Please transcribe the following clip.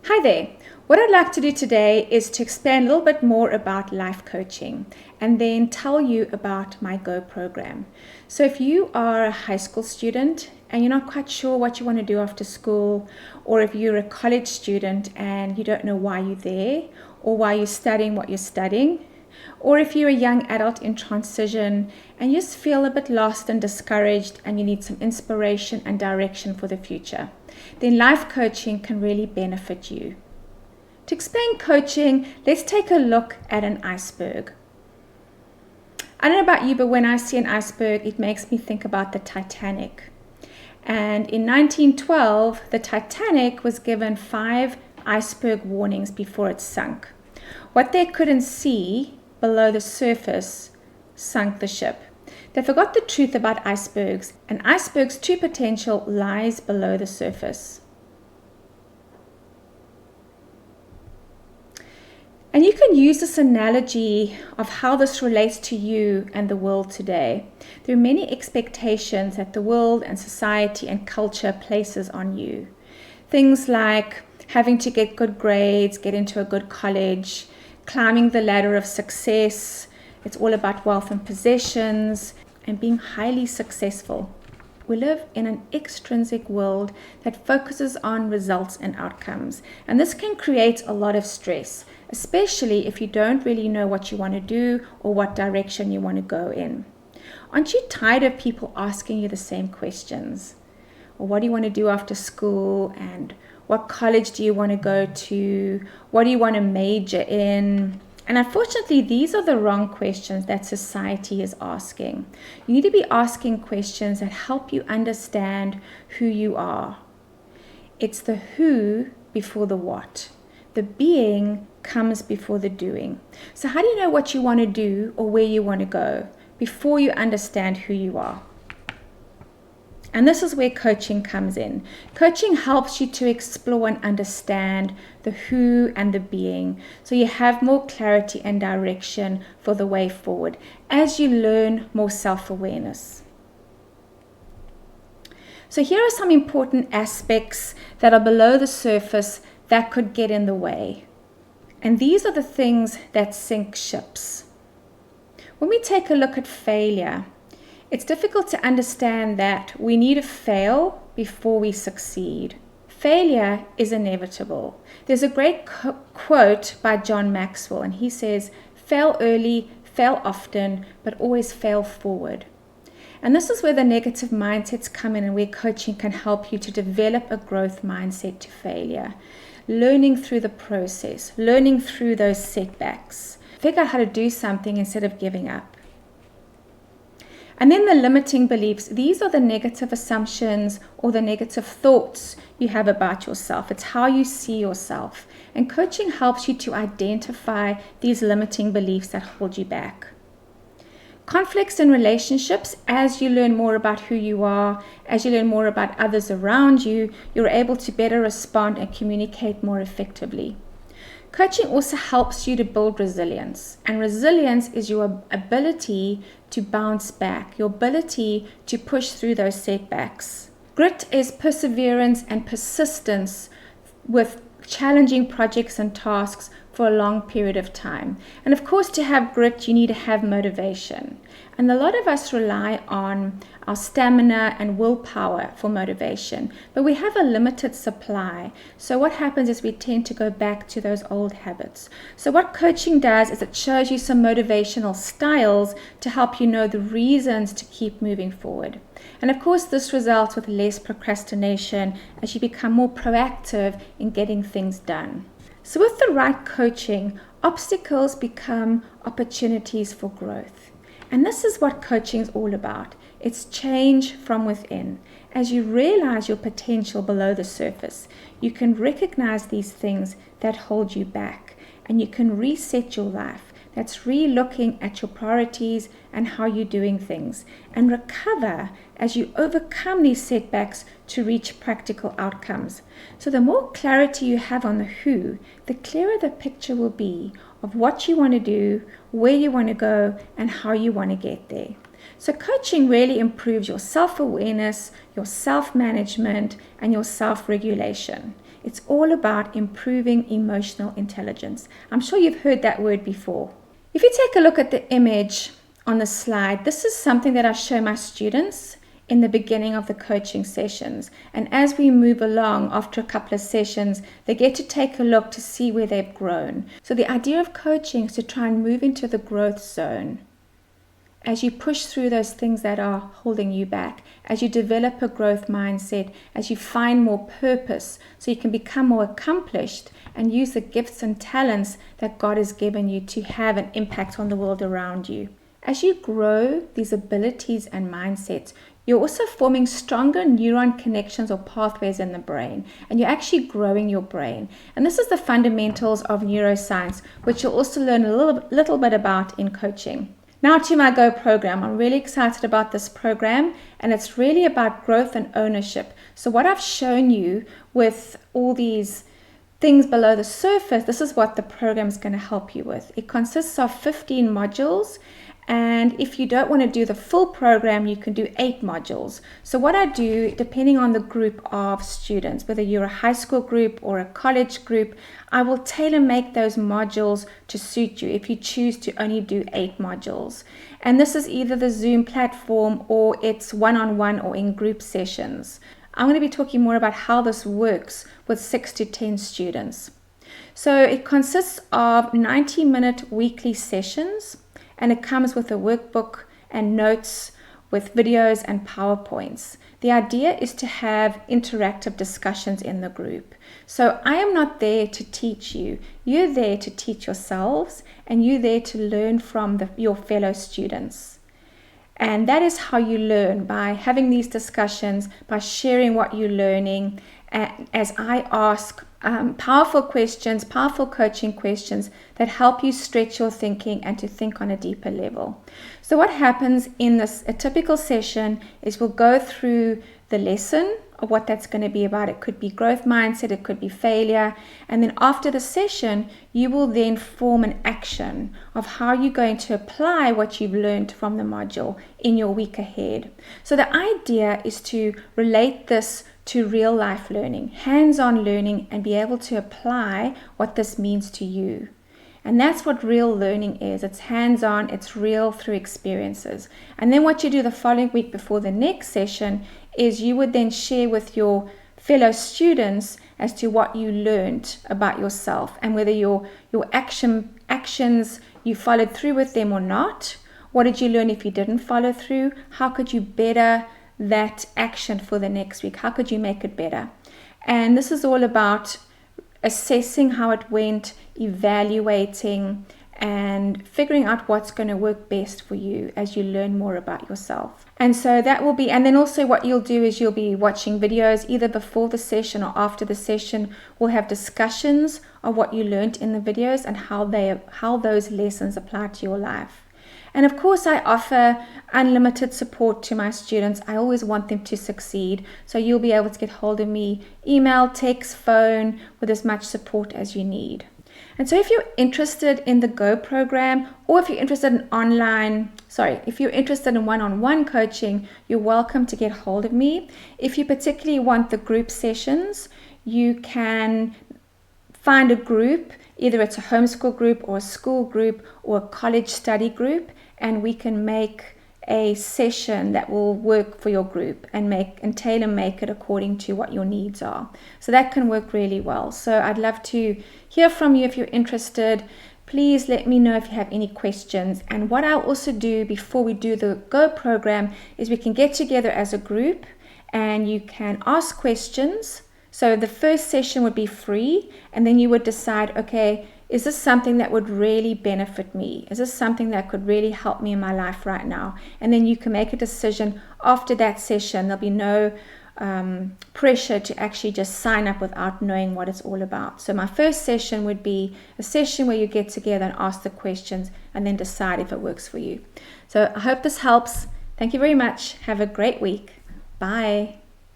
Hi there. What I'd like to do today is to explain a little bit more about life coaching and then tell you about my Go program. So if you are a high school student and you're not quite sure what you want to do after school, or if you're a college student and you don't know why you're there or why you're studying what you're studying, or if you're a young adult in transition and you just feel a bit lost and discouraged and you need some inspiration and direction for the future, then life coaching can really benefit you. To explain coaching, let's take a look at an iceberg. I don't know about you, but when I see an iceberg, it makes me think about the Titanic. And in 1912, the Titanic was given 5 iceberg warnings before it sunk. What they couldn't see below the surface sunk the ship. They forgot the truth about icebergs, and icebergs' true potential lies below the surface. And you can use this analogy of how this relates to you and the world today. There are many expectations that the world and society and culture places on you. Things like having to get good grades, get into a good college, climbing the ladder of success. It's all about wealth and possessions and being highly successful. We live in an extrinsic world that focuses on results and outcomes, and this can create a lot of stress, especially if you don't really know what you want to do or what direction you want to go in. Aren't you tired of people asking you the same questions? Or what do you want to do after school? And what college do you want to go to? What do you want to major in? And unfortunately, these are the wrong questions that society is asking. You need to be asking questions that help you understand who you are. It's the who before the what. The being comes before the doing. So how do you know what you want to do or where you want to go before you understand who you are? And this is where coaching comes in. Coaching helps you to explore and understand the who and the being, so you have more clarity and direction for the way forward as you learn more self-awareness. So here are some important aspects that are below the surface that could get in the way. And these are the things that sink ships. When we take a look at failure, it's difficult to understand that we need to fail before we succeed. Failure is inevitable. There's a great quote by John Maxwell, and he says, "Fail early, fail often, but always fail forward." And this is where the negative mindsets come in and where coaching can help you to develop a growth mindset to failure. Learning through the process, learning through those setbacks. Figure out how to do something instead of giving up. And then the limiting beliefs. These are the negative assumptions or the negative thoughts you have about yourself. It's how you see yourself. And coaching helps you to identify these limiting beliefs that hold you back. Conflicts in relationships. As you learn more about who you are, as you learn more about others around you, you're able to better respond and communicate more effectively. Coaching also helps you to build resilience, and resilience is your ability to bounce back, your ability to push through those setbacks. Grit is perseverance and persistence with challenging projects and tasks for a long period of time. And of course, to have grit, you need to have motivation. And a lot of us rely on our stamina and willpower for motivation, but we have a limited supply. So what happens is we tend to go back to those old habits. So what coaching does is it shows you some motivational styles to help you know the reasons to keep moving forward. And of course, this results with less procrastination as you become more proactive in getting things done. So with the right coaching, obstacles become opportunities for growth. And this is what coaching is all about. It's change from within. As you realize your potential below the surface, you can recognize these things that hold you back, and you can reset your life. That's re-looking at your priorities and how you're doing things, and recover as you overcome these setbacks to reach practical outcomes. So the more clarity you have on the who, the clearer the picture will be of what you want to do, where you want to go, and how you want to get there. So coaching really improves your self-awareness, your self-management, and your self-regulation. It's all about improving emotional intelligence. I'm sure you've heard that word before. If you take a look at the image on the slide, this is something that I show my students in the beginning of the coaching sessions. And as we move along after a couple of sessions, they get to take a look to see where they've grown. So the idea of coaching is to try and move into the growth zone. As you push through those things that are holding you back, as you develop a growth mindset, as you find more purpose so you can become more accomplished and use the gifts and talents that God has given you to have an impact on the world around you. As you grow these abilities and mindsets, you're also forming stronger neuron connections or pathways in the brain, and you're actually growing your brain. And this is the fundamentals of neuroscience, which you'll also learn a little bit about in coaching. Now to my Go program. I'm really excited about this program, and it's really about growth and ownership. So what I've shown you with all these things below the surface, this is what the program is going to help you with. It consists of 15 modules. And if you don't want to do the full program, you can do 8 modules. So what I do, depending on the group of students, whether you're a high school group or a college group, I will tailor make those modules to suit you if you choose to only do 8 modules. And this is either the Zoom platform or it's one-on-one or in group sessions. I'm going to be talking more about how this works with 6 to 10 students. So it consists of 90-minute weekly sessions. And it comes with a workbook and notes with videos and PowerPoints. The idea is to have interactive discussions in the group. So I am not there to teach you. You're there to teach yourselves, and you're there to learn from your fellow students. And that is how you learn, by having these discussions, by sharing what you're learning, as I ask powerful questions, powerful coaching questions that help you stretch your thinking and to think on a deeper level. So what happens in a typical session is we'll go through the lesson of what that's going to be about. It could be growth mindset, it could be failure. And then after the session, you will then form an action of how you're going to apply what you've learned from the module in your week ahead. So the idea is to relate this to real life learning, hands-on learning, and be able to apply what this means to you. And that's what real learning is. It's hands-on, it's real through experiences. And then what you do the following week before the next session is you would then share with your fellow students as to what you learned about yourself and whether your actions, you followed through with them or not. What did you learn if you didn't follow through? How could you better that action for the next week? How could you make it better? And this is all about assessing how it went, evaluating, and figuring out what's going to work best for you as you learn more about yourself. And so that will be, and then also what you'll do is you'll be watching videos either before the session or after the session. We'll have discussions of what you learned in the videos and how those lessons apply to your life. And of course, I offer unlimited support to my students. I always want them to succeed. So you'll be able to get hold of me, email, text, phone, with as much support as you need. And so if you're interested in the Go program, or if you're interested in if you're interested in one-on-one coaching, you're welcome to get hold of me. If you particularly want the group sessions, you can find a group, either it's a homeschool group or a school group or a college study group, and we can make a session that will work for your group and tailor make it according to what your needs are. So that can work really well. So I'd love to hear from you if you're interested. Please let me know if you have any questions. And what I'll also do before we do the Go program is we can get together as a group and you can ask questions. So the first session would be free, and then you would decide, okay, is this something that would really benefit me? Is this something that could really help me in my life right now? And then you can make a decision after that session. There'll be no pressure to actually just sign up without knowing what it's all about. So my first session would be a session where you get together and ask the questions and then decide if it works for you. So I hope this helps. Thank you very much. Have a great week. Bye.